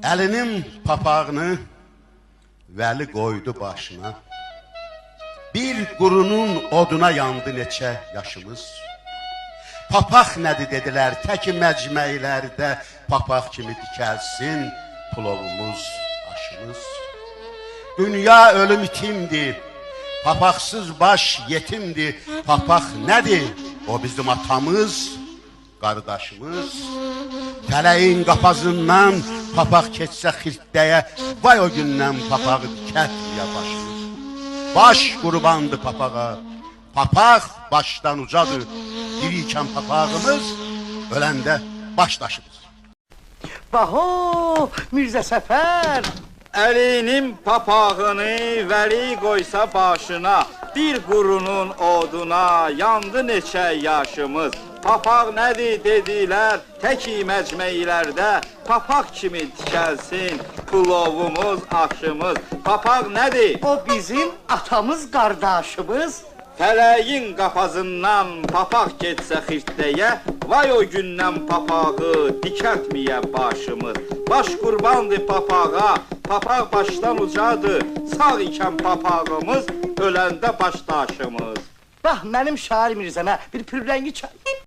Əlinin papağını Vəli qoydu başına. Bir qurunun oduna yandı neçə yaşımız. Papaq nədir dedilər, təki məcməylərdə papaq kimi dikəlsin pulovumuz, aşımız. Dünya ölüm itimdir, papaqsız baş yetimdir. Papaq nədir? O bizim atamız, qardaşımız. Fələyin qapazından papaq keçsə xirtdəyə, vay o gündən papağı dikətməyə başımız. Baş qurbandı papağa, papaq başdan ucadır. Dirikən papağımız, öləndə başdaşımız. Baho, Mirzə Səfər! Əlinin papağını Vəli qoysa başına, bir qurunun oduna yandı neçə yaşımız. Papaq nədir dedilər, təki məcməylərdə papaq kimi tikəlsin pulovumuz, aşımız. Papaq nədir? O bizim atamız, qardaşımız. Fələyin qapazından papaq getsə xirtdəyə, vay o gündən papağı dikəltməyə başımız. Baş qurbandır papağa, papaq başdan ucadır, sağ ikən papağımız, öləndə başdaşımız. Bax, mənim şair Mirzəmə bir pürrəngi çay.